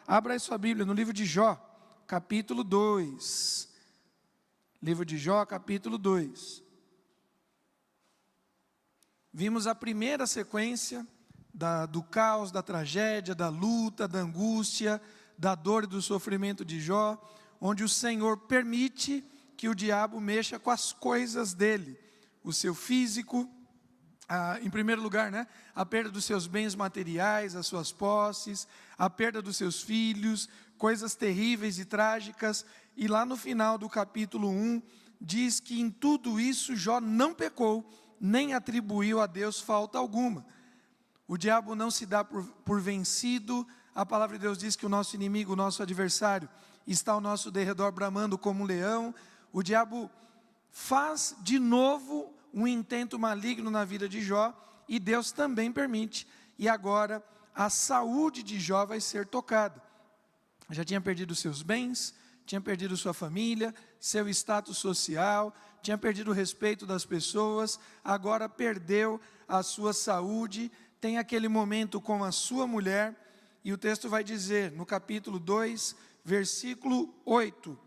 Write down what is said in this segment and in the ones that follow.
Abra aí sua Bíblia no livro de Jó, capítulo 2. Livro de Jó, capítulo 2. Vimos a primeira sequência do caos, da tragédia, da luta, da angústia, da dor e do sofrimento de Jó, onde o Senhor permite que o diabo mexa com as coisas dele, o seu físico, em primeiro lugar, a perda dos seus bens materiais, as suas posses, a perda dos seus filhos, coisas terríveis e trágicas. E lá no final do capítulo 1, diz que em tudo isso Jó não pecou, nem atribuiu a Deus falta alguma. O diabo não se dá por vencido. A palavra de Deus diz que o nosso inimigo, o nosso adversário, está ao nosso derredor bramando como um leão. O diabo faz de novo um intento maligno na vida de Jó, e Deus também permite. E agora a saúde de Jó vai ser tocada. Já tinha perdido seus bens, tinha perdido sua família, seu status social, tinha perdido o respeito das pessoas, agora perdeu a sua saúde, tem aquele momento com a sua mulher, e o texto vai dizer, no capítulo 2, versículo 8,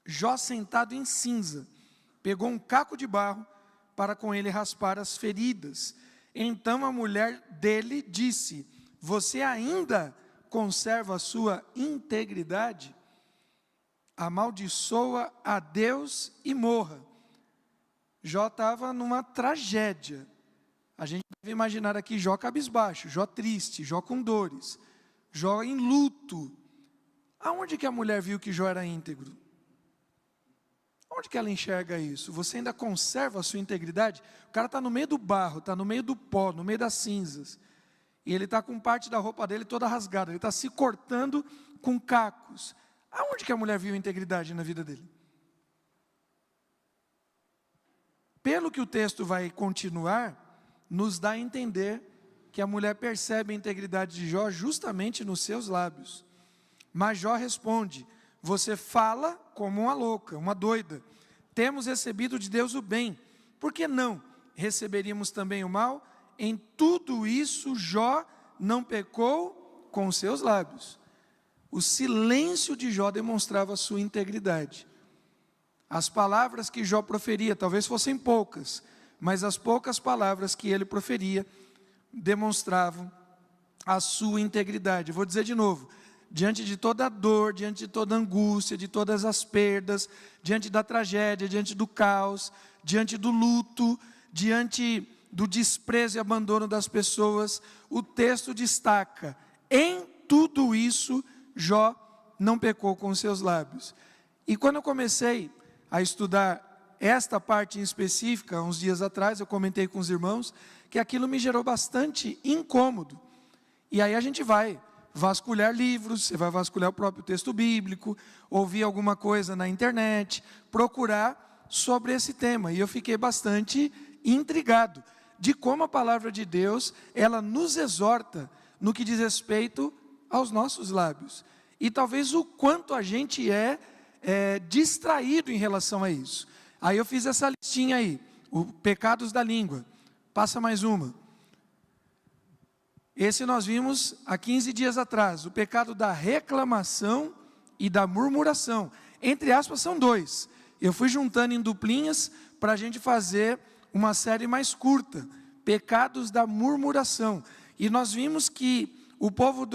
Jó sentado em cinza, pegou um caco de barro, para com ele raspar as feridas. Então a mulher dele disse, você ainda conserva a sua integridade? Amaldiçoa a Deus e morra. Jó estava numa tragédia. A gente deve imaginar aqui Jó cabisbaixo, Jó triste, Jó com dores, Jó em luto. Aonde que a mulher viu que Jó era íntegro? Onde que ela enxerga isso? Você ainda conserva a sua integridade? O cara está no meio do barro, está no meio do pó, no meio das cinzas. E ele está com parte da roupa dele toda rasgada. Ele está se cortando com cacos. Aonde que a mulher viu integridade na vida dele? Pelo que o texto vai continuar, nos dá a entender que a mulher percebe a integridade de Jó justamente nos seus lábios. Mas Jó responde, você fala como uma louca, uma doida. Temos recebido de Deus o bem. Por que não receberíamos também o mal? Em tudo isso, Jó não pecou com os seus lábios. O silêncio de Jó demonstrava a sua integridade. As palavras que Jó proferia, talvez fossem poucas, mas as poucas palavras que ele proferia demonstravam a sua integridade. Vou dizer de novo. Diante de toda a dor, diante de toda a angústia, de todas as perdas, diante da tragédia, diante do caos, diante do luto, diante do desprezo e abandono das pessoas, o texto destaca, em tudo isso, Jó não pecou com os seus lábios. E quando eu comecei a estudar esta parte em específica, uns dias atrás, eu comentei com os irmãos, que aquilo me gerou bastante incômodo. E aí a gente vai vasculhar livros, você vai vasculhar o próprio texto bíblico, ouvir alguma coisa na internet, procurar sobre esse tema. E eu fiquei bastante intrigado de como a palavra de Deus, ela nos exorta no que diz respeito aos nossos lábios. E talvez o quanto a gente é distraído em relação a isso. Aí eu fiz essa listinha aí, os pecados da língua. Passa mais uma. Esse nós vimos há 15 dias atrás, o pecado da reclamação e da murmuração. Entre aspas, são dois. Eu fui juntando em duplinhas para a gente fazer uma série mais curta. Pecados da murmuração. E nós vimos que o povo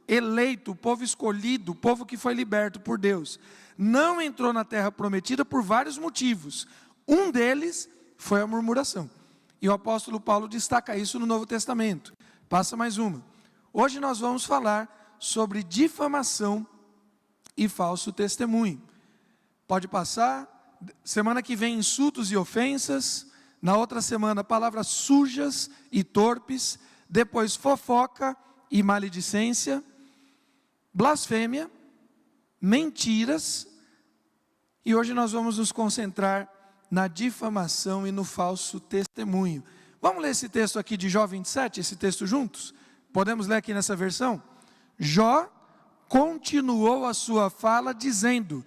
eleito, o povo escolhido, o povo que foi liberto por Deus, não entrou na terra prometida por vários motivos. Um deles foi a murmuração. E o apóstolo Paulo destaca isso no Novo Testamento. Passa mais uma. Hoje nós vamos falar sobre difamação e falso testemunho. Pode passar. Semana que vem, insultos e ofensas. Na outra semana, palavras sujas e torpes. Depois, fofoca e maledicência. Blasfêmia. Mentiras. E hoje nós vamos nos concentrar na difamação e no falso testemunho. Vamos ler esse texto aqui de Jó 27, esse texto juntos? Podemos ler aqui nessa versão? Jó continuou a sua fala dizendo,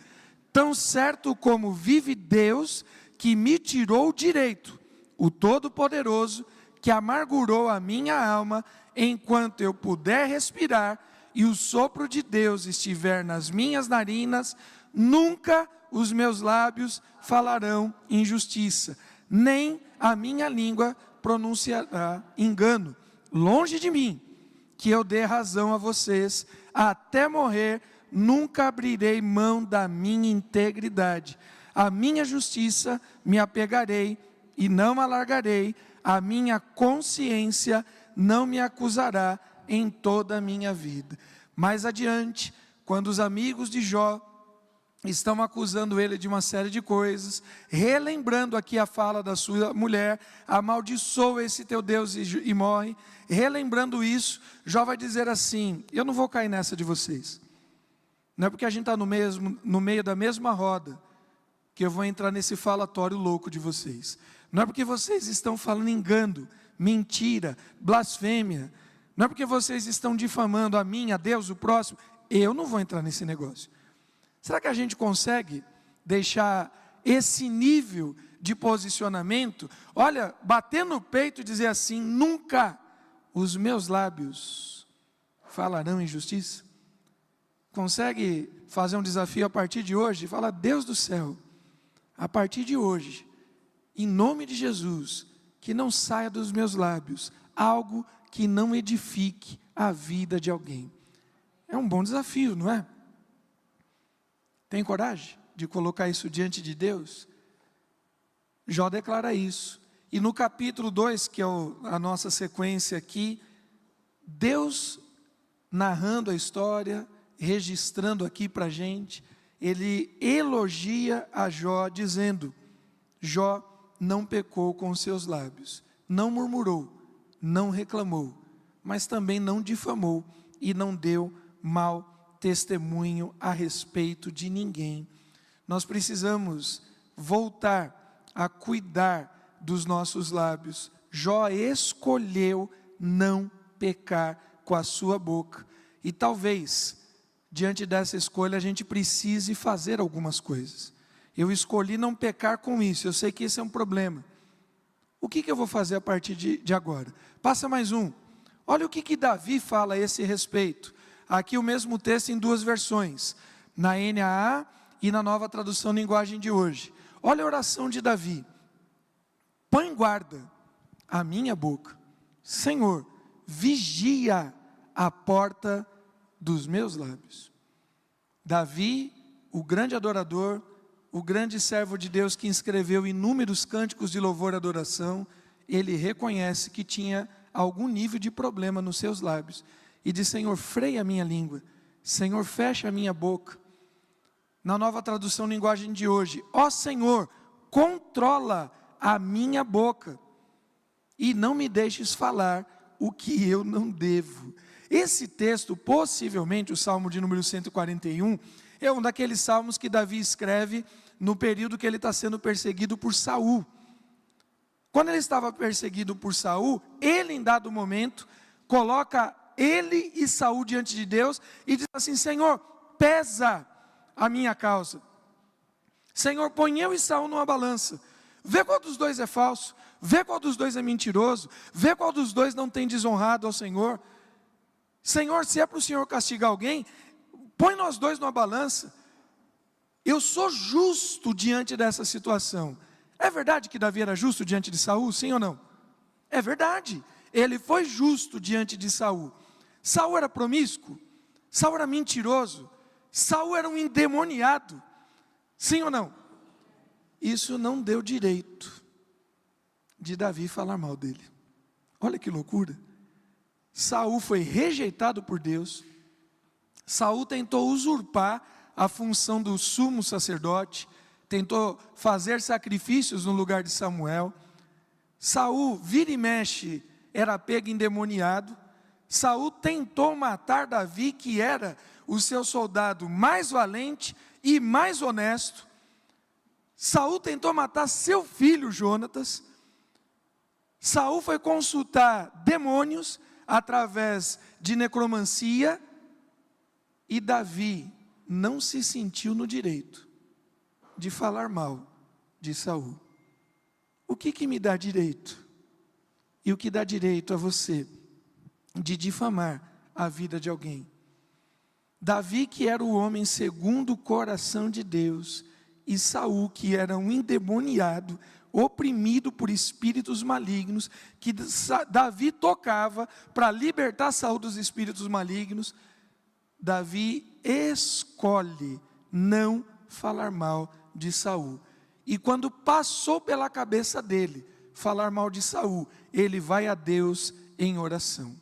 tão certo como vive Deus, que me tirou o direito, o Todo-Poderoso, que amargurou a minha alma, enquanto eu puder respirar, e o sopro de Deus estiver nas minhas narinas, nunca os meus lábios falarão injustiça, nem a minha língua pronunciará engano. Longe de mim que eu dê razão a vocês, até morrer nunca abrirei mão da minha integridade. A minha justiça me apegarei e não alargarei, a minha consciência não me acusará em toda a minha vida. Mais adiante, quando os amigos de Jó estão acusando ele de uma série de coisas, relembrando aqui a fala da sua mulher, amaldiçoa esse teu Deus e morre, relembrando isso, Jó vai dizer assim: eu não vou cair nessa de vocês, não é porque a gente está no meio da mesma roda, que eu vou entrar nesse falatório louco de vocês, não é porque vocês estão falando engano, mentira, blasfêmia, não é porque vocês estão difamando a mim, a Deus, o próximo, eu não vou entrar nesse negócio. Será que a gente consegue deixar esse nível de posicionamento, olha, bater no peito e dizer assim: nunca os meus lábios falarão injustiça? Consegue fazer um desafio a partir de hoje? Fala: Deus do céu, a partir de hoje, em nome de Jesus, que não saia dos meus lábios algo que não edifique a vida de alguém. É um bom desafio, não é? Tem coragem de colocar isso diante de Deus? Jó declara isso. E no capítulo 2, que é a nossa sequência aqui, Deus narrando a história, registrando aqui para a gente, ele elogia a Jó dizendo: Jó não pecou com os seus lábios, não murmurou, não reclamou, mas também não difamou e não deu mau testemunho a respeito de ninguém. Nós precisamos voltar a cuidar dos nossos lábios. Jó escolheu não pecar com a sua boca. E talvez, diante dessa escolha, a gente precise fazer algumas coisas. Eu escolhi não pecar com isso, eu sei que esse é um problema. O que eu vou fazer a partir de agora? Passa mais um. Olha o que Davi fala a esse respeito. Aqui o mesmo texto em duas versões, na NAA e na Nova Tradução Linguagem de hoje. Olha a oração de Davi: põe guarda a minha boca, Senhor, vigia a porta dos meus lábios. Davi, o grande adorador, o grande servo de Deus que escreveu inúmeros cânticos de louvor e adoração, ele reconhece que tinha algum nível de problema nos seus lábios. E diz: Senhor, freia a minha língua, Senhor, fecha a minha boca. Na Nova Tradução Linguagem de hoje: ó Senhor, controla a minha boca, e não me deixes falar o que eu não devo. Esse texto, possivelmente o Salmo de número 141, é um daqueles salmos que Davi escreve no período que ele está sendo perseguido por Saul. Quando ele estava perseguido por Saul, ele em dado momento coloca ele e Saul diante de Deus e diz assim: Senhor, pesa a minha causa. Senhor, põe eu e Saul numa balança. Vê qual dos dois é falso, vê qual dos dois é mentiroso, vê qual dos dois não tem desonrado ao Senhor. Senhor, se é para o Senhor castigar alguém, põe nós dois numa balança. Eu sou justo diante dessa situação. É verdade que Davi era justo diante de Saul, sim ou não? É verdade, ele foi justo diante de Saul. Saul era promíscuo, Saul era mentiroso, Saul era um endemoniado, sim ou não? Isso não deu direito de Davi falar mal dele. Olha que loucura. Saul foi rejeitado por Deus. Saul tentou usurpar a função do sumo sacerdote, tentou fazer sacrifícios no lugar de Samuel. Saul, vira e mexe, era pego endemoniado. Saul tentou matar Davi, que era o seu soldado mais valente e mais honesto. Saul tentou matar seu filho Jonatas. Saul foi consultar demônios através de necromancia, e Davi não se sentiu no direito de falar mal de Saul. O que me dá direito? E o que dá direito a você de difamar a vida de alguém? Davi, que era o homem segundo o coração de Deus, e Saul, que era um endemoniado, oprimido por espíritos malignos, que Davi tocava para libertar Saul dos espíritos malignos. Davi escolhe não falar mal de Saul. E quando passou pela cabeça dele falar mal de Saul, ele vai a Deus em oração.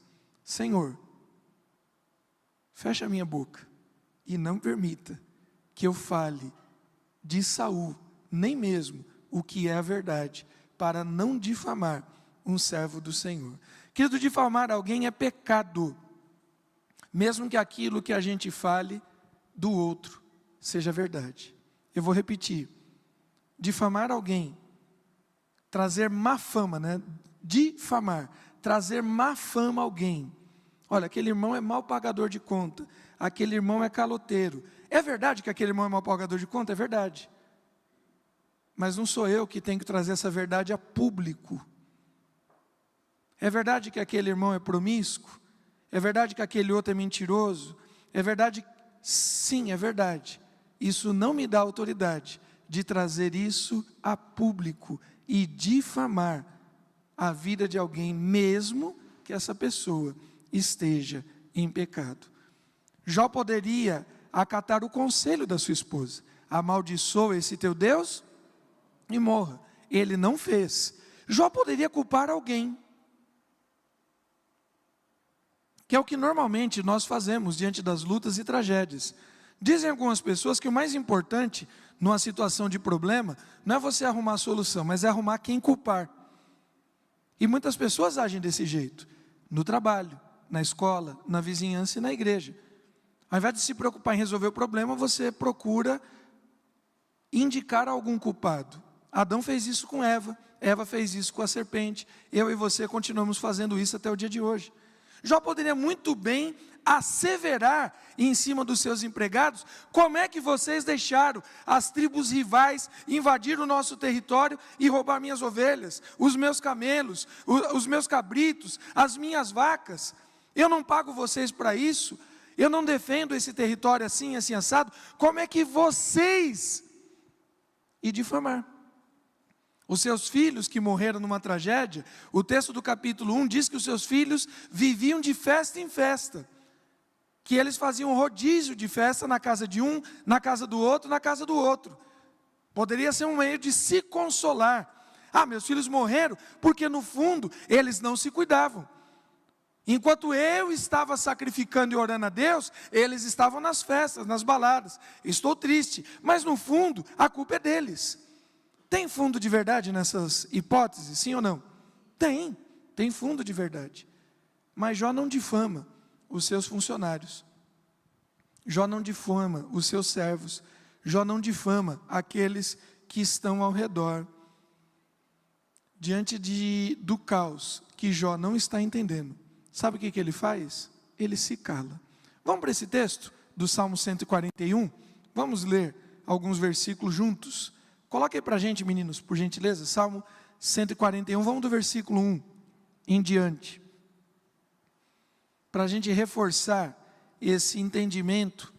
Senhor, fecha a minha boca e não permita que eu fale de Saul, nem mesmo o que é a verdade, para não difamar um servo do Senhor. Querido, difamar alguém é pecado, mesmo que aquilo que a gente fale do outro seja verdade. Eu vou repetir: difamar alguém, trazer má fama, difamar, trazer má fama a alguém. Olha, aquele irmão é mau pagador de conta, aquele irmão é caloteiro. É verdade que aquele irmão é mau pagador de conta? É verdade. Mas não sou eu que tenho que trazer essa verdade a público. É verdade que aquele irmão é promíscuo? É verdade que aquele outro é mentiroso? É verdade? Sim, é verdade. Isso não me dá autoridade de trazer isso a público e difamar a vida de alguém, mesmo que essa pessoa esteja em pecado. Jó poderia acatar o conselho da sua esposa: amaldiçoa esse teu Deus e morra. Ele não fez. Jó poderia culpar alguém, que é o que normalmente nós fazemos diante das lutas e tragédias. Dizem algumas pessoas que o mais importante numa situação de problema não é você arrumar a solução, mas é arrumar quem culpar. E muitas pessoas agem desse jeito, no trabalho, na escola, na vizinhança e na igreja. Ao invés de se preocupar em resolver o problema, você procura indicar algum culpado. Adão fez isso com Eva, Eva fez isso com a serpente, eu e você continuamos fazendo isso até o dia de hoje. Jó poderia muito bem asseverar em cima dos seus empregados: como é que vocês deixaram as tribos rivais invadir o nosso território e roubar minhas ovelhas, os meus camelos, os meus cabritos, as minhas vacas? Eu não pago vocês para isso, eu não defendo esse território assim, assim assado. Como é que vocês... E difamar os seus filhos que morreram numa tragédia. O texto do capítulo 1 diz que os seus filhos viviam de festa em festa, que eles faziam rodízio de festa na casa de um, na casa do outro, na casa do outro. Poderia ser um meio de se consolar: ah, meus filhos morreram porque no fundo eles não se cuidavam. Enquanto eu estava sacrificando e orando a Deus, eles estavam nas festas, nas baladas. Estou triste, mas no fundo a culpa é deles. Tem fundo de verdade nessas hipóteses, sim ou não? Tem fundo de verdade. Mas Jó não difama os seus funcionários. Jó não difama os seus servos. Jó não difama aqueles que estão ao redor. Diante do caos que Jó não está entendendo, sabe o que ele faz? Ele se cala. Vamos para esse texto do Salmo 141? Vamos ler alguns versículos juntos. Coloque aí para a gente, meninos, por gentileza, Salmo 141, vamos do versículo 1 em diante, para a gente reforçar esse entendimento.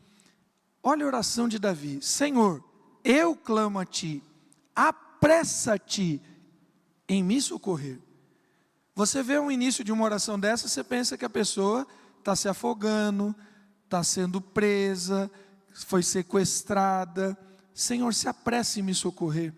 Olha a oração de Davi: Senhor, eu clamo a Ti, apressa-te em me socorrer. Você vê o início de uma oração dessa, você pensa que a pessoa está se afogando, está sendo presa, foi sequestrada. Senhor, se apresse em me socorrer.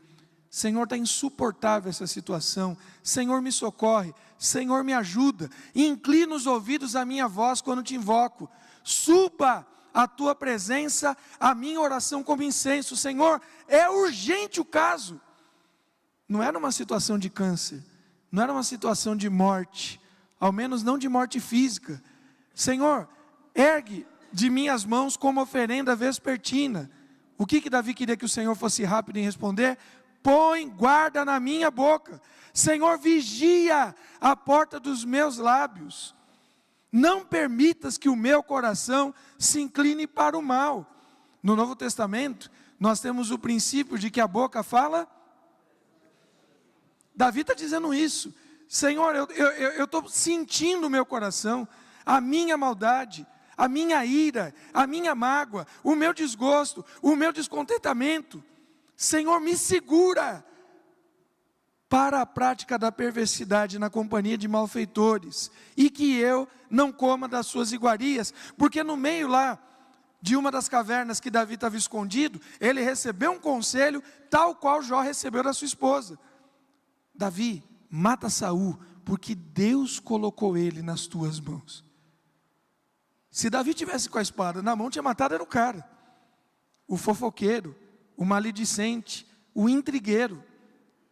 Senhor, está insuportável essa situação. Senhor, me socorre. Senhor, me ajuda. Inclina os ouvidos à minha voz quando te invoco. Suba a tua presença, a minha oração como incenso. Senhor, é urgente o caso. Não era uma situação de câncer, não era uma situação de morte, ao menos não de morte física. Senhor, ergue de minhas mãos como oferenda vespertina. O que Davi queria que o Senhor fosse rápido em responder? Põe guarda na minha boca. Senhor, vigia a porta dos meus lábios. Não permitas que o meu coração se incline para o mal. No Novo Testamento, nós temos o princípio de que a boca fala. Davi está dizendo isso. Senhor, eu estou sentindo o meu coração, a minha maldade, a minha ira, a minha mágoa, o meu desgosto, o meu descontentamento. Senhor, me segura para a prática da perversidade na companhia de malfeitores, e que eu não coma das suas iguarias, porque no meio lá de uma das cavernas que Davi estava escondido, ele recebeu um conselho, tal qual Jó recebeu da sua esposa. Davi, mata Saul, porque Deus colocou ele nas tuas mãos. Se Davi tivesse com a espada na mão, tinha matado era o cara, o fofoqueiro, o maledicente, o intrigueiro.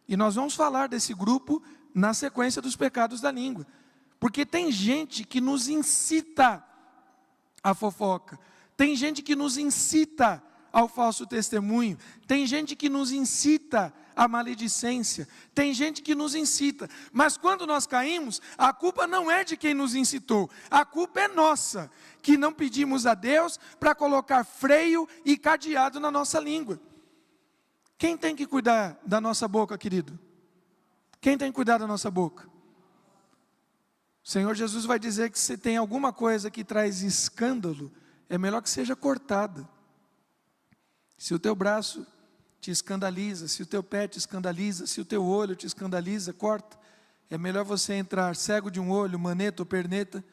E nós vamos falar desse grupo na sequência dos pecados da língua. Porque tem gente que nos incita à fofoca. Tem gente que nos incita ao falso testemunho. Tem gente que nos incita à maledicência. Tem gente que nos incita. Mas quando nós caímos, a culpa não é de quem nos incitou. A culpa é nossa, que não pedimos a Deus para colocar freio e cadeado na nossa língua. Quem tem que cuidar da nossa boca, querido? Quem tem que cuidar da nossa boca? O Senhor Jesus vai dizer que se tem alguma coisa que traz escândalo, é melhor que seja cortada. Se o teu braço te escandaliza, se o teu pé te escandaliza, se o teu olho te escandaliza, corta. É melhor você entrar cego de um olho, maneta ou perneta,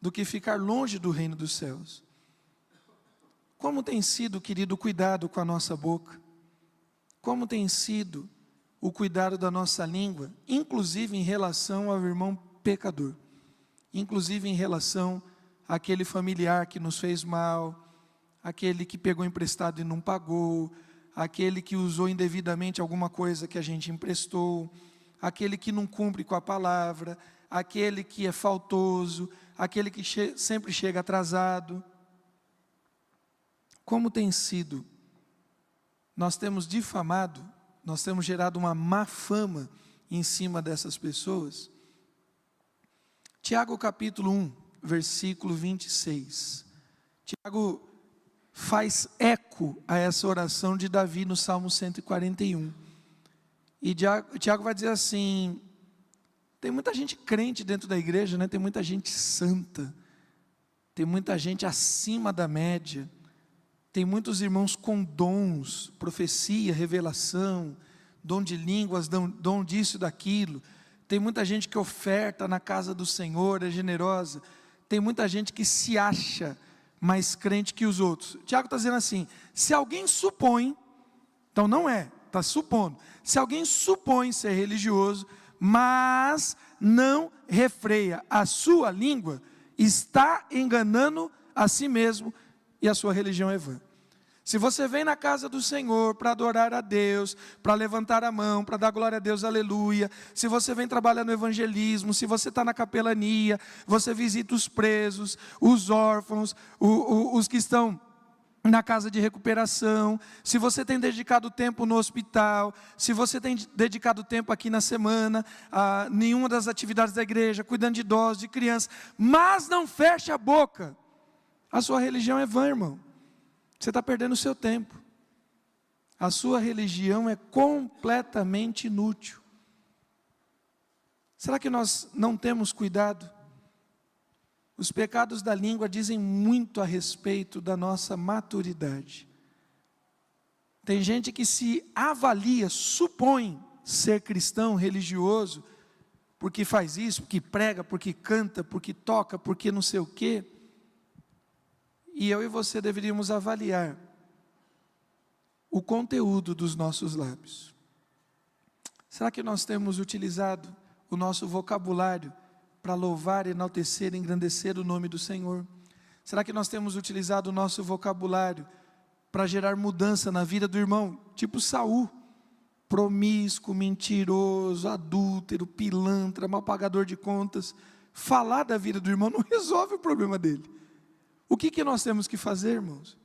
do que ficar longe do reino dos céus. Como tem sido, querido, o cuidado com a nossa boca? Como tem sido o cuidado da nossa língua, inclusive em relação ao irmão pecador, inclusive em relação àquele familiar que nos fez mal, aquele que pegou emprestado e não pagou, aquele que usou indevidamente alguma coisa que a gente emprestou, aquele que não cumpre com a palavra, aquele que é faltoso, aquele que sempre chega atrasado. Como tem sido? Nós temos difamado, nós temos gerado uma má fama em cima dessas pessoas. Tiago capítulo 1, versículo 26. Tiago faz eco a essa oração de Davi no Salmo 141. E Tiago vai dizer assim, tem muita gente crente dentro da igreja, né? Tem muita gente santa, tem muita gente acima da média, tem muitos irmãos com dons, profecia, revelação, dom de línguas, dom disso e daquilo. Tem muita gente que oferta na casa do Senhor, é generosa. Tem muita gente que se acha mais crente que os outros. Tiago está dizendo assim, se alguém supõe, então não é, está supondo. Se alguém supõe ser religioso, mas não refreia a sua língua, está enganando a si mesmo e a sua religião é vã. Se você vem na casa do Senhor para adorar a Deus, para levantar a mão, para dar glória a Deus, aleluia. Se você vem trabalhar no evangelismo, se você está na capelania, você visita os presos, os órfãos, os que estão na casa de recuperação, se você tem dedicado tempo no hospital, se você tem dedicado tempo aqui na semana, a nenhuma das atividades da igreja, cuidando de idosos, de crianças, mas não feche a boca, a sua religião é vã, irmão. Você está perdendo o seu tempo. A sua religião é completamente inútil. Será que nós não temos cuidado? Os pecados da língua dizem muito a respeito da nossa maturidade. Tem gente que se avalia, supõe ser cristão, religioso, porque faz isso, porque prega, porque canta, porque toca, porque não sei o quê. E eu e você deveríamos avaliar o conteúdo dos nossos lábios. Será que nós temos utilizado o nosso vocabulário para louvar, enaltecer, engrandecer o nome do Senhor? Será que nós temos utilizado o nosso vocabulário para gerar mudança na vida do irmão? Tipo Saul, promíscuo, mentiroso, adúltero, pilantra, mal pagador de contas. Falar da vida do irmão não resolve o problema dele. O que nós temos que fazer, irmãos?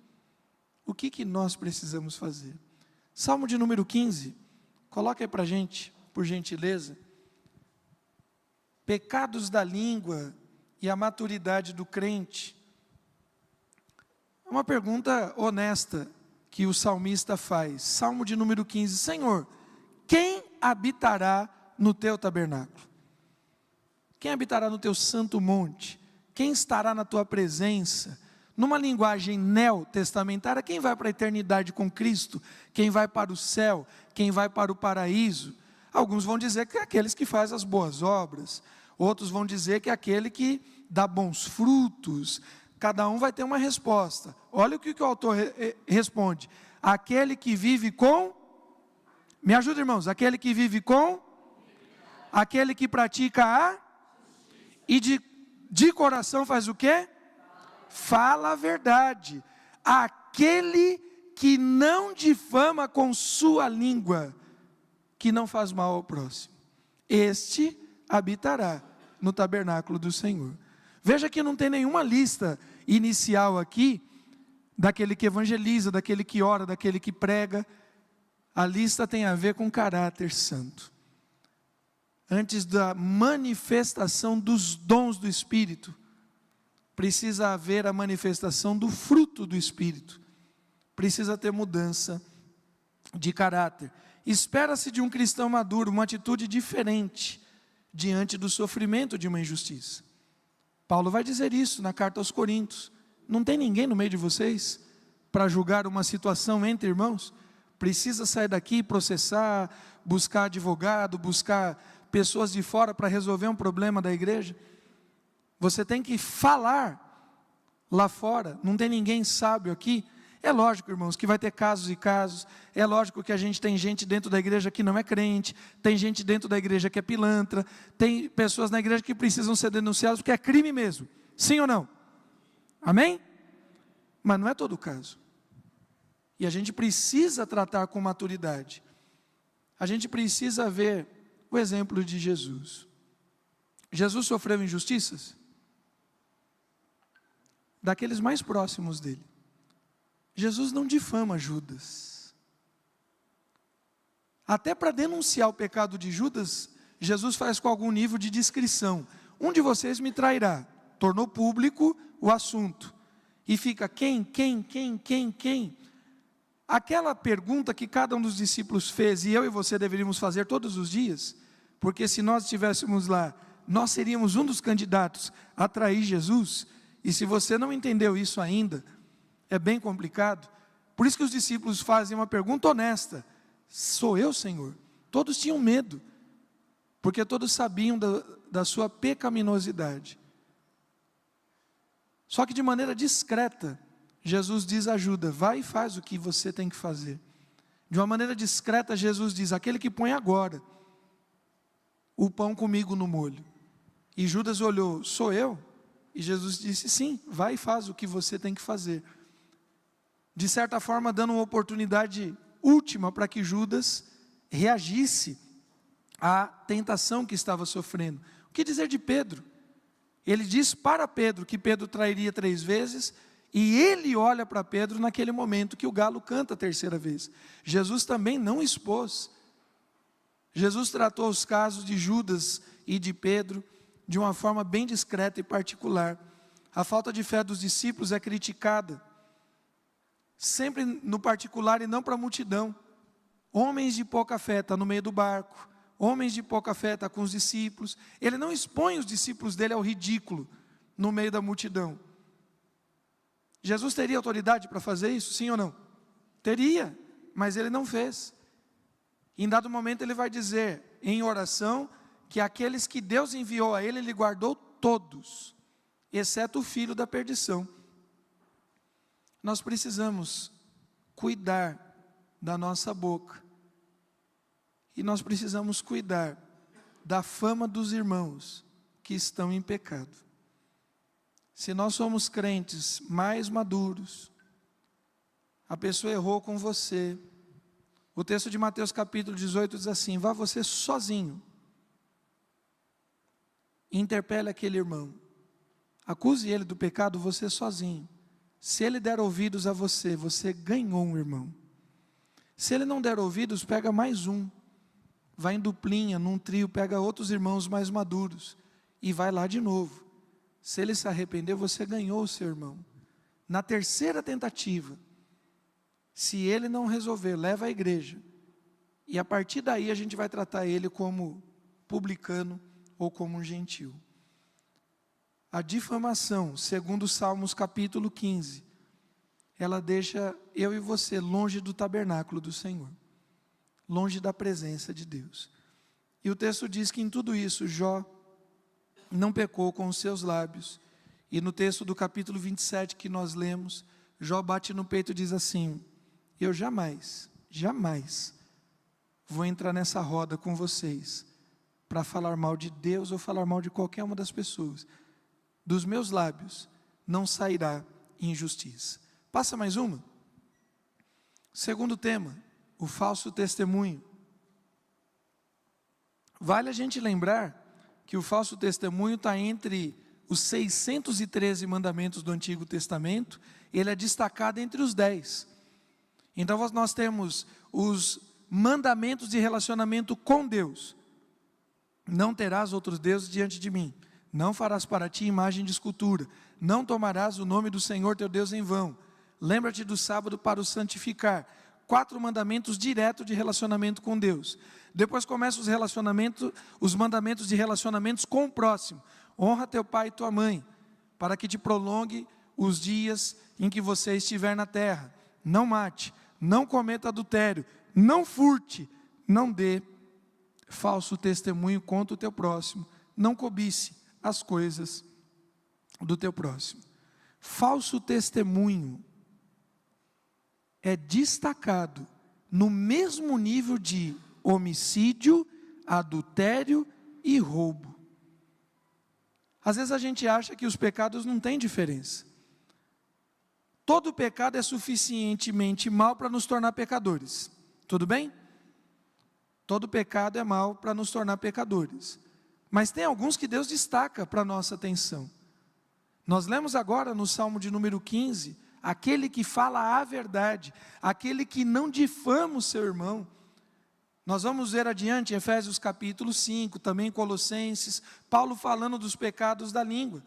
O que nós precisamos fazer? Salmo de número 15, coloca aí para a gente, por gentileza. Pecados da língua e a maturidade do crente. É uma pergunta honesta que o salmista faz. Salmo de número 15, Senhor, quem habitará no teu tabernáculo? Quem habitará no teu santo monte? quem estará na tua presença? Numa linguagem neotestamentária, quem vai para a eternidade com Cristo? Quem vai para o céu? Quem vai para o paraíso? Alguns vão dizer que é aqueles que fazem as boas obras. Outros vão dizer que é aquele que dá bons frutos. Cada um vai ter uma resposta. Olha o que o autor responde. Aquele que vive com... Me ajuda, irmãos. Aquele que vive com... Aquele que pratica a... E de coração faz o quê? Fala a verdade. Aquele que não difama com sua língua, que não faz mal ao próximo, este habitará no tabernáculo do Senhor. Veja que não tem nenhuma lista inicial aqui, daquele que evangeliza, daquele que ora, daquele que prega. A lista tem a ver com caráter santo. Antes da manifestação dos dons do Espírito, precisa haver a manifestação do fruto do Espírito. Precisa ter mudança de caráter. Espera-se de um cristão maduro uma atitude diferente diante do sofrimento de uma injustiça. Paulo vai dizer isso na carta aos Coríntios. Não tem ninguém no meio de vocês para julgar uma situação entre irmãos? Precisa sair daqui e processar, buscar advogado, buscar pessoas de fora para resolver um problema da igreja? Você tem que falar lá fora. Não tem ninguém sábio aqui. É lógico, irmãos, que vai ter casos e casos. É lógico que a gente tem gente dentro da igreja que não é crente, tem gente dentro da igreja que é pilantra, tem pessoas na igreja que precisam ser denunciadas porque é crime mesmo. Sim ou não? Amém? Mas não é todo o caso. E a gente precisa tratar com maturidade. A gente precisa ver o exemplo de Jesus. Jesus sofreu injustiças? Daqueles mais próximos dele. Jesus não difama Judas. Até para denunciar o pecado de Judas, Jesus faz com algum nível de discrição. Um de vocês me trairá. Tornou público o assunto. E fica quem? Aquela pergunta que cada um dos discípulos fez, e eu e você deveríamos fazer todos os dias, porque se nós estivéssemos lá, nós seríamos um dos candidatos a trair Jesus. E se você não entendeu isso ainda, é bem complicado. Por isso que os discípulos fazem uma pergunta honesta: sou eu, Senhor? Todos tinham medo, porque todos sabiam da sua pecaminosidade. Só que de maneira discreta, Jesus diz a Judas: vai e faz o que você tem que fazer. De uma maneira discreta, Jesus diz: aquele que põe agora o pão comigo no molho. E Judas olhou: sou eu? E Jesus disse: sim, vai e faz o que você tem que fazer. De certa forma, dando uma oportunidade última para que Judas reagisse à tentação que estava sofrendo. O que dizer de Pedro? Ele diz para Pedro que Pedro trairia 3 vezes, e ele olha para Pedro naquele momento que o galo canta a 3ª vez. Jesus também não expôs. Jesus tratou os casos de Judas e de Pedro de uma forma bem discreta e particular. A falta de fé dos discípulos é criticada, sempre no particular e não para a multidão. Homens de pouca fé estão no meio do barco, homens de pouca fé estão com os discípulos. Ele não expõe os discípulos dele ao ridículo no meio da multidão. Jesus teria autoridade para fazer isso, sim ou não? Teria, mas ele não fez. Em dado momento ele vai dizer em oração que aqueles que Deus enviou a ele, ele guardou todos, exceto o filho da perdição. Nós precisamos cuidar da nossa boca. E nós precisamos cuidar da fama dos irmãos que estão em pecado. Se nós somos crentes mais maduros, a pessoa errou com você. O texto de Mateus capítulo 18 diz assim: vá você sozinho, interpele aquele irmão, acuse ele do pecado você sozinho. Se ele der ouvidos a você, você ganhou um irmão. Se ele não der ouvidos, pega mais um, vai em duplinha, num trio, pega outros irmãos mais maduros, e vai lá de novo. Se ele se arrepender, você ganhou o seu irmão. Na 3ª tentativa, se ele não resolver, leva à igreja, e a partir daí a gente vai tratar ele como publicano ou como um gentil. A difamação, segundo Salmos capítulo 15, ela deixa eu e você longe do tabernáculo do Senhor, longe da presença de Deus. E o texto diz que em tudo isso Jó não pecou com os seus lábios. E no texto do capítulo 27 que nós lemos, Jó bate no peito e diz assim: eu jamais vou entrar nessa roda com vocês para falar mal de Deus ou falar mal de qualquer uma das pessoas. Dos meus lábios não sairá injustiça. Passa mais uma. Segundo tema, o falso testemunho. Vale a gente lembrar que o falso testemunho está entre os 613 mandamentos do Antigo Testamento. Ele é destacado entre os 10. Então nós temos os mandamentos de relacionamento com Deus. Não terás outros deuses diante de mim. Não farás para ti imagem de escultura. Não tomarás o nome do Senhor teu Deus em vão. Lembra-te do sábado para o santificar. 4 mandamentos diretos de relacionamento com Deus. Depois começa os mandamentos de relacionamentos com o próximo. Honra teu pai e tua mãe, para que te prolongue os dias em que você estiver na terra. Não mate, não cometa adultério, não furte, não dê falso testemunho contra o teu próximo, não cobice as coisas do teu próximo. Falso testemunho é destacado no mesmo nível de homicídio, adultério e roubo. Às vezes a gente acha que os pecados não têm diferença. Todo pecado é suficientemente mal para nos tornar pecadores. Tudo bem? Todo pecado é mal para nos tornar pecadores. Mas tem alguns que Deus destaca para a nossa atenção. Nós lemos agora no Salmo de número 15, aquele que fala a verdade, aquele que não difama o seu irmão. Nós vamos ver adiante em Efésios capítulo 5, também em Colossenses, Paulo falando dos pecados da língua,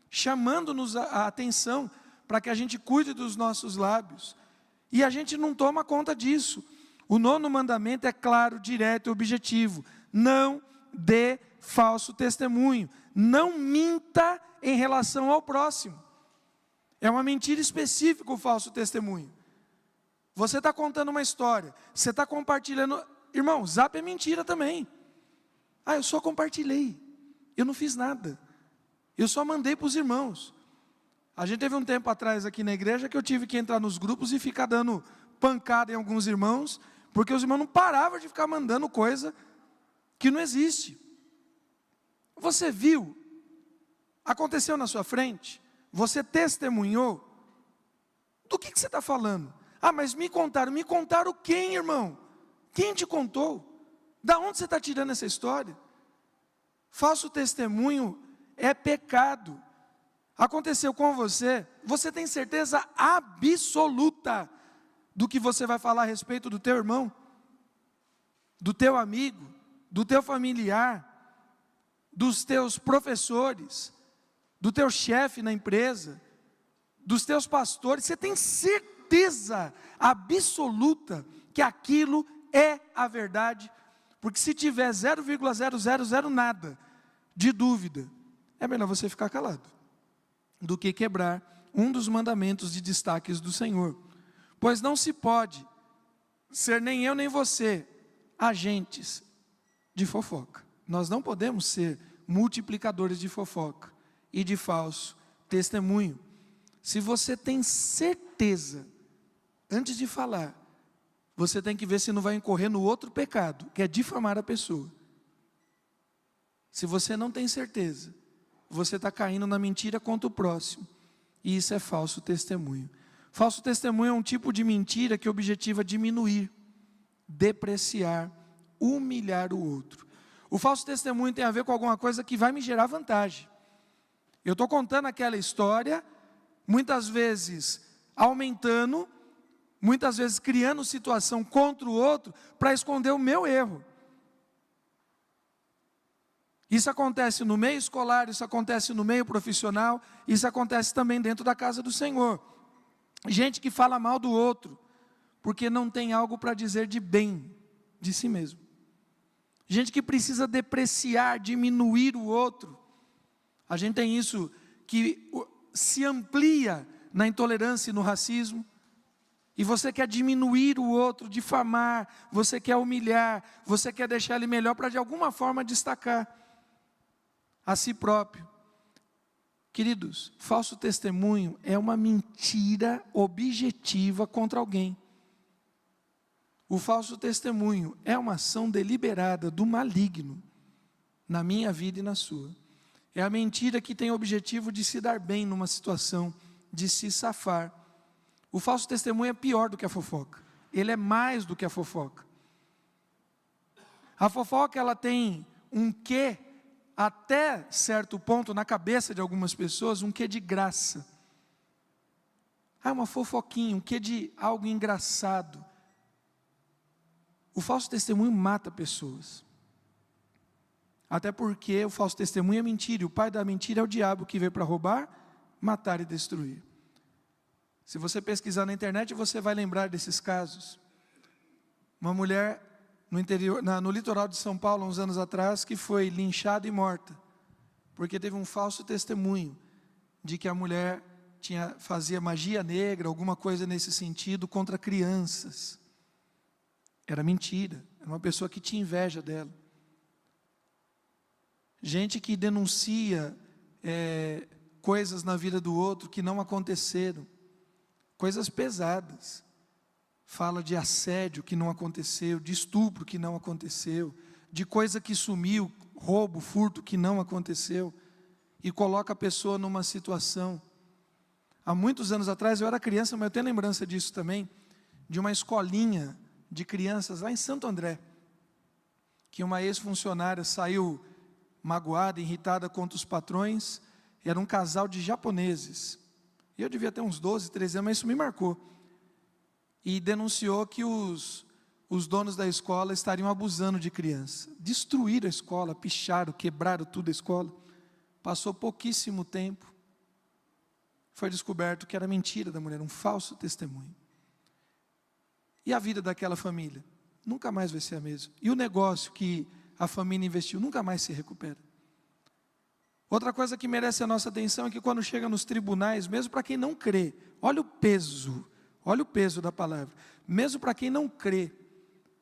chamando-nos a atenção para que a gente cuide dos nossos lábios. E a gente não toma conta disso. O 9º mandamento é claro, direto e objetivo: não dê falso testemunho, não minta em relação ao próximo. É uma mentira específica o falso testemunho. Você está contando uma história, você está compartilhando. Irmão, zap é mentira também. Eu só compartilhei, eu não fiz nada, eu só mandei para os irmãos. A gente teve um tempo atrás aqui na igreja que eu tive que entrar nos grupos e ficar dando pancada em alguns irmãos, porque os irmãos não paravam de ficar mandando coisa que não existe. Você viu, aconteceu na sua frente, você testemunhou, do que você está falando? Mas me contaram quem, irmão? Quem te contou? Da onde você está tirando essa história? Falso testemunho é pecado. Aconteceu com você, você tem certeza absoluta do que você vai falar a respeito do teu irmão, do teu amigo, do teu familiar, dos teus professores, do teu chefe na empresa, dos teus pastores. Você tem certeza absoluta que aquilo é a verdade, porque se tiver 0,000 nada de dúvida, é melhor você ficar calado do que quebrar um dos mandamentos de destaques do Senhor. Pois não se pode ser nem eu nem você agentes de fofoca. Nós não podemos ser multiplicadores de fofoca e de falso testemunho. Se você tem certeza, antes de falar, você tem que ver se não vai incorrer no outro pecado, que é difamar a pessoa. Se você não tem certeza, você está caindo na mentira contra o próximo, e isso é falso testemunho. Falso testemunho é um tipo de mentira que objetiva diminuir, depreciar, humilhar o outro. O falso testemunho tem a ver com alguma coisa que vai me gerar vantagem. Eu estou contando aquela história, muitas vezes aumentando, muitas vezes criando situação contra o outro, para esconder o meu erro. Isso acontece no meio escolar, isso acontece no meio profissional, isso acontece também dentro da casa do Senhor. Gente que fala mal do outro, porque não tem algo para dizer de bem de si mesmo. Gente que precisa depreciar, diminuir o outro. A gente tem isso que se amplia na intolerância e no racismo, e você quer diminuir o outro, difamar, você quer humilhar, você quer deixar ele melhor para de alguma forma destacar a si próprio. Queridos, falso testemunho é uma mentira objetiva contra alguém. O falso testemunho é uma ação deliberada do maligno na minha vida e na sua. É a mentira que tem o objetivo de se dar bem numa situação, de se safar. O falso testemunho é pior do que a fofoca. Ele é mais do que a fofoca. A fofoca, ela tem um quê, até certo ponto, na cabeça de algumas pessoas, um quê de graça. Uma fofoquinha, um quê de algo engraçado. O falso testemunho mata pessoas. Até porque o falso testemunho é mentira, e o pai da mentira é o diabo, que veio para roubar, matar e destruir. Se você pesquisar na internet, você vai lembrar desses casos. Uma mulher no litoral de São Paulo, uns anos atrás, que foi linchada e morta, porque teve um falso testemunho de que a mulher fazia magia negra, alguma coisa nesse sentido, contra crianças. Era mentira, era uma pessoa que tinha inveja dela. Gente que denuncia coisas na vida do outro que não aconteceram, coisas pesadas. Fala de assédio que não aconteceu, de estupro que não aconteceu, de coisa que sumiu, roubo, furto que não aconteceu, e coloca a pessoa numa situação. Há muitos anos atrás, eu era criança, mas eu tenho lembrança disso também, de uma escolinha de crianças lá em Santo André, que uma ex-funcionária saiu magoada, irritada contra os patrões. Era um casal de japoneses, e eu devia ter uns 12, 13 anos, mas isso me marcou, e denunciou que os donos da escola estariam abusando de criança, destruíram a escola, picharam, quebraram tudo a escola. Passou pouquíssimo tempo, foi descoberto que era mentira da mulher, um falso testemunho. E a vida daquela família? Nunca mais vai ser a mesma. E o negócio que a família investiu nunca mais se recupera. Outra coisa que merece a nossa atenção é que quando chega nos tribunais, mesmo para quem não crê, olha o peso da palavra, mesmo para quem não crê,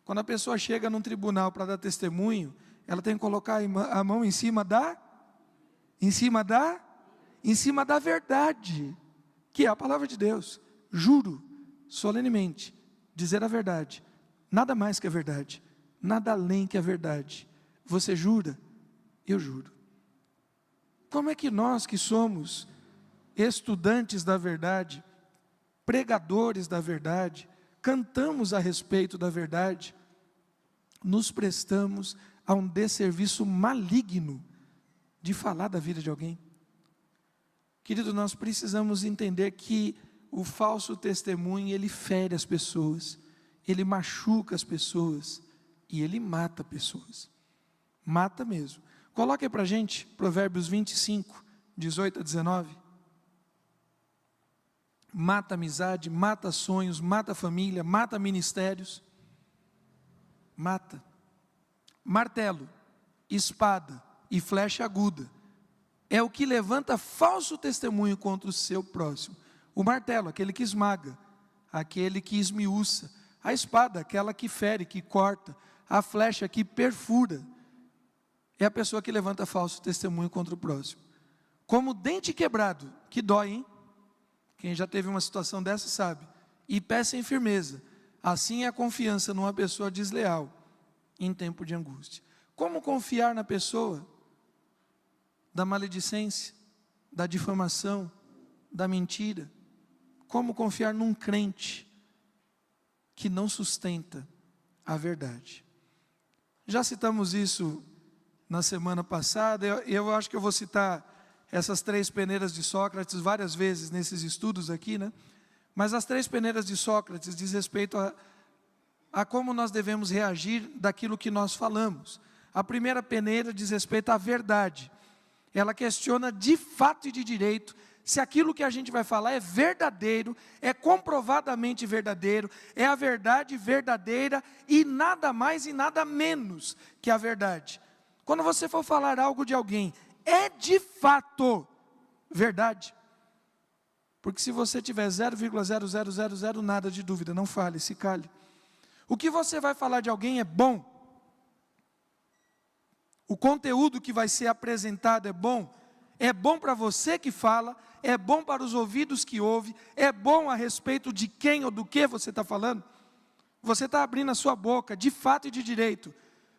quando a pessoa chega num tribunal para dar testemunho, ela tem que colocar a mão em cima da verdade, que é a palavra de Deus. Juro, solenemente, dizer a verdade, nada mais que a verdade, nada além que a verdade. Você jura? Eu juro. Como é que nós que somos estudantes da verdade, pregadores da verdade, cantamos a respeito da verdade, nos prestamos a um desserviço maligno de falar da vida de alguém? Querido, nós precisamos entender que o falso testemunho, ele fere as pessoas, ele machuca as pessoas e ele mata pessoas. Mata mesmo. Coloque aí para a gente, Provérbios 25, 18 a 19. Mata amizade, mata sonhos, mata família, mata ministérios. Mata. Martelo, espada e flecha aguda é o que levanta falso testemunho contra o seu próximo. O martelo, aquele que esmaga, aquele que esmiuça. A espada, aquela que fere, que corta. A flecha que perfura. É a pessoa que levanta falso testemunho contra o próximo. Como dente quebrado, que dói, hein? Quem já teve uma situação dessa sabe. E pé sem firmeza. Assim é a confiança numa pessoa desleal em tempo de angústia. Como confiar na pessoa da maledicência, da difamação, da mentira? Como confiar num crente que não sustenta a verdade? Já citamos isso na semana passada. Eu acho que eu vou citar essas 3 peneiras de Sócrates várias vezes nesses estudos aqui, né? Mas as 3 peneiras de Sócrates diz respeito a como nós devemos reagir daquilo que nós falamos. A primeira peneira diz respeito à verdade. Ela questiona de fato e de direito se aquilo que a gente vai falar é verdadeiro, é comprovadamente verdadeiro, é a verdade verdadeira e nada mais e nada menos que a verdade. Quando você for falar algo de alguém, é de fato verdade. Porque se você tiver 0,0000 nada de dúvida, não fale, se cale. O que você vai falar de alguém é bom. O conteúdo que vai ser apresentado é bom para você que fala, é bom para os ouvidos que ouvem, é bom a respeito de quem ou do que você está falando. Você está abrindo a sua boca, de fato e de direito,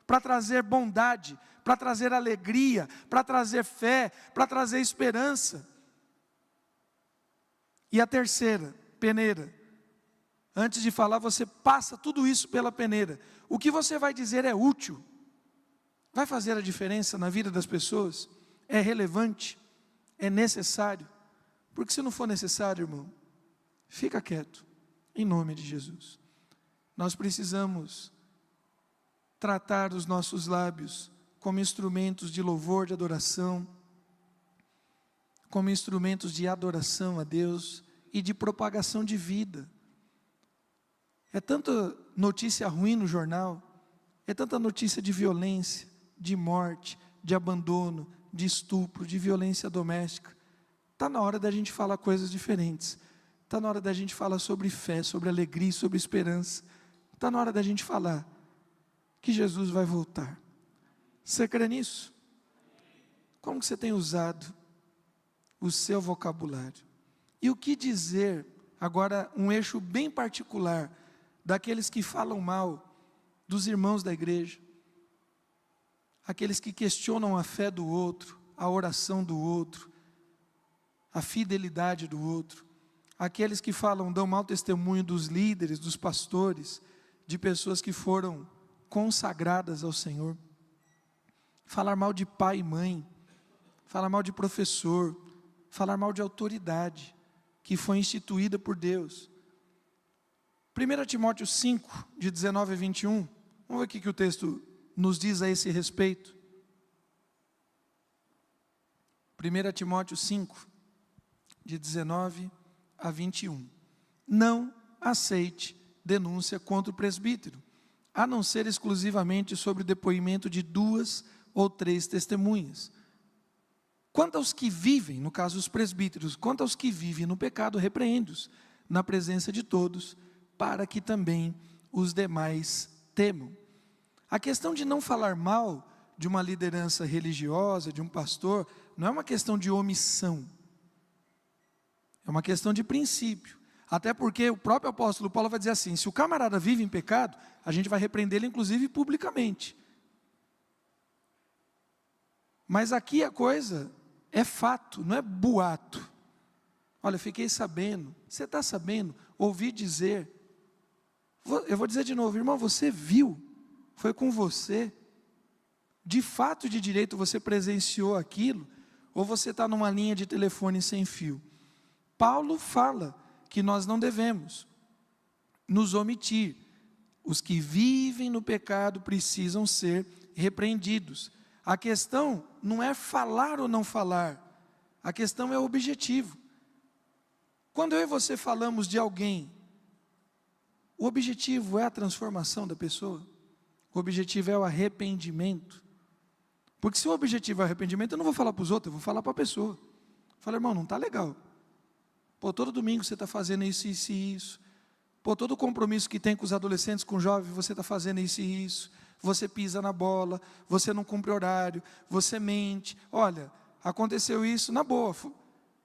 para trazer bondade, para trazer alegria, para trazer fé, para trazer esperança. E a terceira, peneira. Antes de falar, você passa tudo isso pela peneira. O que você vai dizer é útil. Vai fazer a diferença na vida das pessoas? É relevante? É necessário? Porque se não for necessário, irmão, fica quieto, em nome de Jesus. Nós precisamos tratar os nossos lábios como instrumentos de louvor, de adoração, como instrumentos de adoração a Deus e de propagação de vida. É tanta notícia ruim no jornal, é tanta notícia de violência, de morte, de abandono, de estupro, de violência doméstica. Está na hora da gente falar coisas diferentes. Está na hora da gente falar sobre fé, sobre alegria, sobre esperança. Está na hora da gente falar que Jesus vai voltar. Você crê nisso? Como que você tem usado o seu vocabulário? E o que dizer, agora um eixo bem particular, daqueles que falam mal dos irmãos da igreja, aqueles que questionam a fé do outro, a oração do outro, a fidelidade do outro, aqueles que dão mau testemunho dos líderes, dos pastores, de pessoas que foram consagradas ao Senhor, falar mal de pai e mãe, falar mal de professor, falar mal de autoridade, que foi instituída por Deus. 1 Timóteo 5, de 19 a 21, vamos ver o que o texto nos diz a esse respeito. 1 Timóteo 5, de 19 a 21. Não aceite denúncia contra o presbítero, a não ser exclusivamente sobre o depoimento de 2 ou 3 testemunhas. Quanto aos que vivem, no caso os presbíteros, quanto aos que vivem no pecado, repreende-os na presença de todos, para que também os demais temam. A questão de não falar mal de uma liderança religiosa, de um pastor, não é uma questão de omissão, é uma questão de princípio. Até porque o próprio apóstolo Paulo vai dizer assim, se o camarada vive em pecado, a gente vai repreendê-lo inclusive publicamente. Mas aqui a coisa é fato, não é boato. Olha, fiquei sabendo, você está sabendo, ouvi dizer. Eu vou dizer de novo, irmão, você viu, foi com você, de fato de direito você presenciou aquilo, ou você está numa linha de telefone sem fio. Paulo fala que nós não devemos nos omitir. Os que vivem no pecado precisam ser repreendidos. A questão não é falar ou não falar, a questão é o objetivo. Quando eu e você falamos de alguém, o objetivo é a transformação da pessoa, o objetivo é o arrependimento. Porque se o objetivo é o arrependimento, eu não vou falar para os outros, eu vou falar para a pessoa. Fala, irmão, não está legal. Pô, todo domingo você está fazendo isso, isso e isso. Pô, todo compromisso que tem com os adolescentes, com os jovens, você está fazendo isso e isso. Você pisa na bola, você não cumpre horário, você mente. Olha, aconteceu isso, na boa.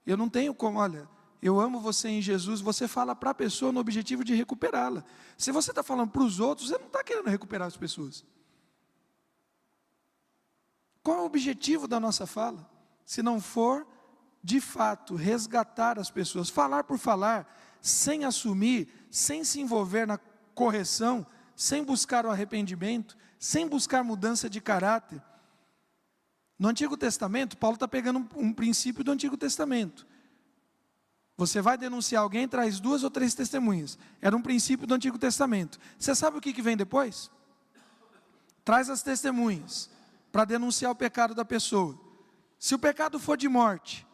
Eu não tenho como, olha, eu amo você em Jesus. Você fala para a pessoa no objetivo de recuperá-la. Se você está falando para os outros, você não está querendo recuperar as pessoas. Qual é o objetivo da nossa fala? Se não for, de fato, resgatar as pessoas. Falar por falar, sem assumir, sem se envolver na correção, sem buscar o arrependimento, sem buscar mudança de caráter. No Antigo Testamento, Paulo está pegando um princípio do Antigo Testamento. Você vai denunciar alguém, traz 2 ou 3 testemunhas. Era um princípio do Antigo Testamento. Você sabe o que vem depois? Traz as testemunhas para denunciar o pecado da pessoa. Se o pecado for de morte,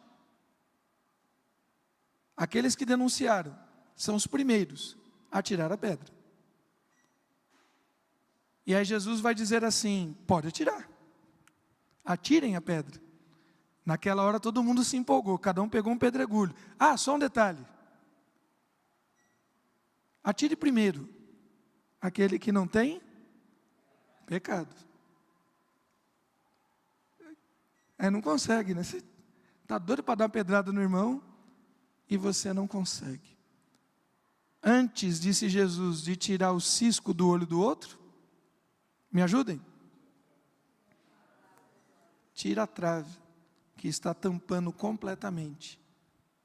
aqueles que denunciaram são os primeiros a tirar a pedra. E aí Jesus vai dizer assim, pode atirar, atirem a pedra. Naquela hora todo mundo se empolgou, cada um pegou um pedregulho. Ah, só um detalhe. Atire primeiro aquele que não tem pecado. Aí não consegue, né? Você está doido para dar uma pedrada no irmão e você não consegue. Antes, disse Jesus, de tirar o cisco do olho do outro, me ajudem? Tira a trave que está tampando completamente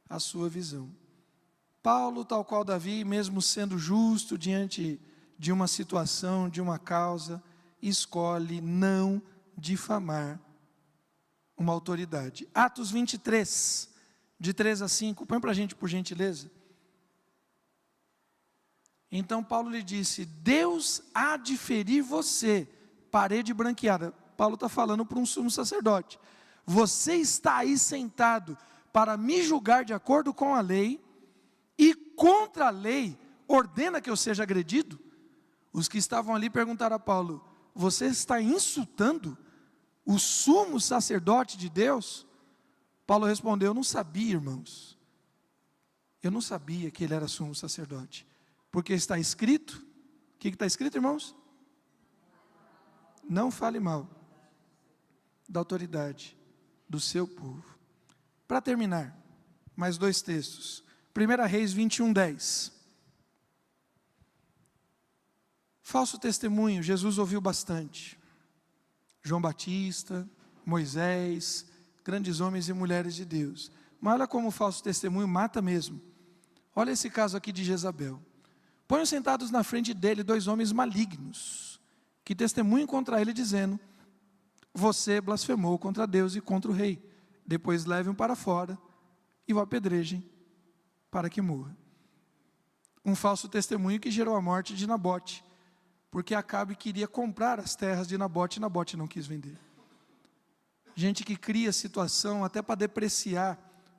a sua visão. Paulo, tal qual Davi, mesmo sendo justo diante de uma situação, de uma causa, escolhe não difamar uma autoridade. Atos 23, de 3 a 5, põe para a gente por gentileza. Então Paulo lhe disse, Deus há de ferir você, parede branqueada. Paulo está falando para um sumo sacerdote. Você está aí sentado para me julgar de acordo com a lei, e contra a lei ordena que eu seja agredido? Os que estavam ali perguntaram a Paulo, você está insultando o sumo sacerdote de Deus? Paulo respondeu, eu não sabia, irmãos. Eu não sabia que ele era sumo sacerdote. Porque está escrito, o que está escrito, irmãos? Não fale mal da autoridade do seu povo. Para terminar, mais 2 textos. 1 Reis 21:10. Falso testemunho, Jesus ouviu bastante. João Batista, Moisés, grandes homens e mulheres de Deus. Mas olha como o falso testemunho mata mesmo. Olha esse caso aqui de Jezabel. Ponham sentados na frente dele 2 homens malignos, que testemunham contra ele dizendo, você blasfemou contra Deus e contra o rei. Depois levem-o para fora e o apedrejem para que morra. Um falso testemunho que gerou a morte de Nabote, porque Acabe queria comprar as terras de Nabote e Nabote não quis vender. Gente que cria situação até para depreciar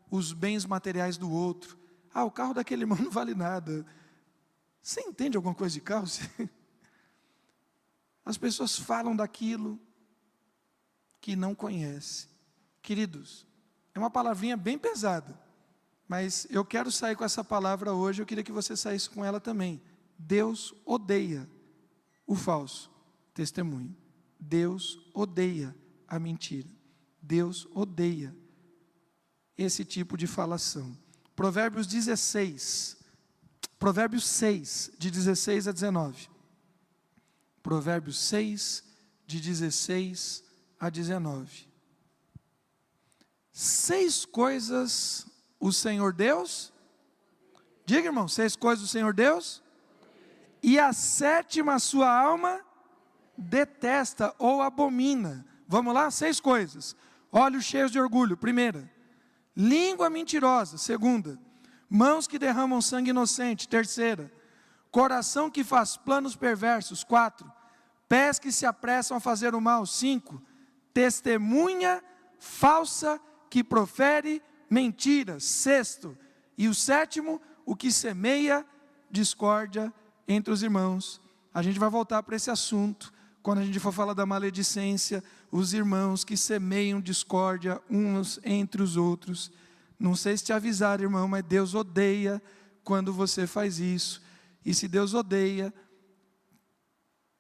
os bens materiais do outro. Ah, o carro daquele irmão não vale nada. Você entende alguma coisa de carro? As pessoas falam daquilo que não conhece. Queridos, é uma palavrinha bem pesada, mas eu quero sair com essa palavra hoje, eu queria que você saísse com ela também. Deus odeia o falso testemunho. Deus odeia a mentira. Deus odeia esse tipo de falação. Provérbios 6, de 16 a 19. Provérbios 6, de 16 a 19. 6 coisas o Senhor Deus, diga irmão, 6 coisas o Senhor Deus, e a 7ª a sua alma detesta ou abomina. Vamos lá, 6 coisas. Olhos cheios de orgulho, 1ª. Língua mentirosa, 2ª. Mãos que derramam sangue inocente, 3ª. Coração que faz planos perversos, 4. Pés que se apressam a fazer o mal, 5. Testemunha falsa que profere mentiras, 6º. E o 7º, o que semeia discórdia entre os irmãos. A gente vai voltar para esse assunto, quando a gente for falar da maledicência, os irmãos que semeiam discórdia uns entre os outros. Não sei se te avisaram, irmão, mas Deus odeia quando você faz isso. E se Deus odeia,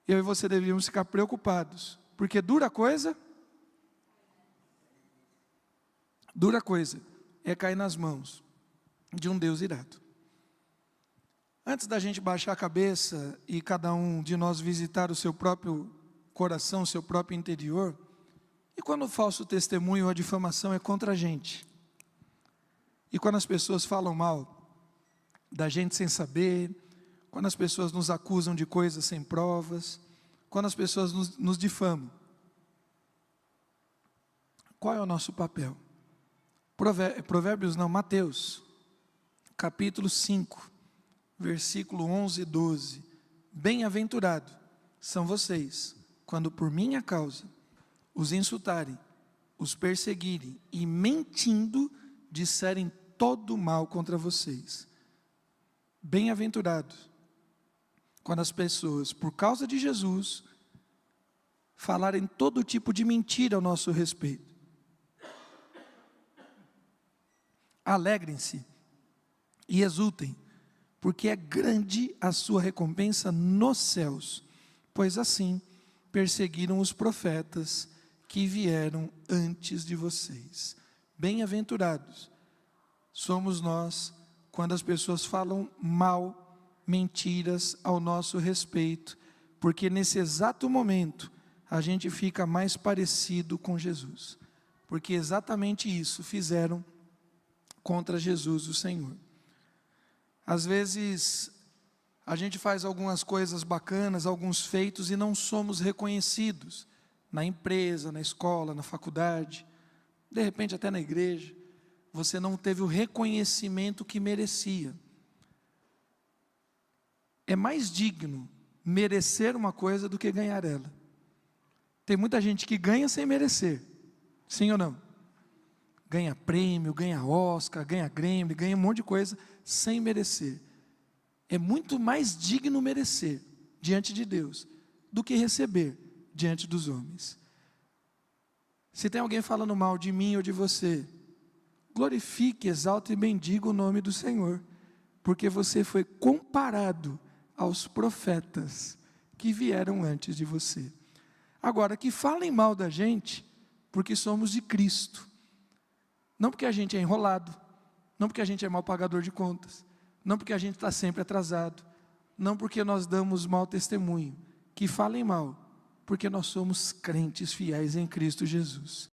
eu e você deveríamos ficar preocupados, porque dura coisa é cair nas mãos de um Deus irado. Antes da gente baixar a cabeça e cada um de nós visitar o seu próprio coração, o seu próprio interior, e quando o falso testemunho ou a difamação é contra a gente, e quando as pessoas falam mal da gente sem saber, quando as pessoas nos acusam de coisas sem provas, quando as pessoas nos difamam, qual é o nosso papel? Mateus, capítulo 5, versículo 11 e 12. Bem-aventurado são vocês, quando por minha causa os insultarem, os perseguirem e mentindo disserem todo mal contra vocês. Bem-aventurados quando as pessoas, por causa de Jesus, falarem todo tipo de mentira ao nosso respeito. alegrem-se e exultem, porque é grande a sua recompensa nos céus, pois assim perseguiram os profetas que vieram antes de vocês. Bem-aventurados somos nós quando as pessoas falam mal, mentiras ao nosso respeito, porque nesse exato momento a gente fica mais parecido com Jesus, porque exatamente isso fizeram contra Jesus o Senhor. Às vezes a gente faz algumas coisas bacanas, alguns feitos e não somos reconhecidos na empresa, na escola, na faculdade, de repente até na igreja. Você não teve o reconhecimento que merecia. É mais digno merecer uma coisa do que ganhar ela. Tem muita gente que ganha sem merecer, sim ou não? Ganha prêmio, ganha Oscar, ganha Grêmio, ganha um monte de coisa sem merecer. É muito mais digno merecer diante de Deus do que receber diante dos homens. Se tem alguém falando mal de mim ou de você, glorifique, exalte e bendiga o nome do Senhor, porque você foi comparado aos profetas que vieram antes de você. Agora, que falem mal da gente, porque somos de Cristo, não porque a gente é enrolado, não porque a gente é mau pagador de contas, não porque a gente está sempre atrasado, não porque nós damos mau testemunho, que falem mal, porque nós somos crentes fiéis em Cristo Jesus.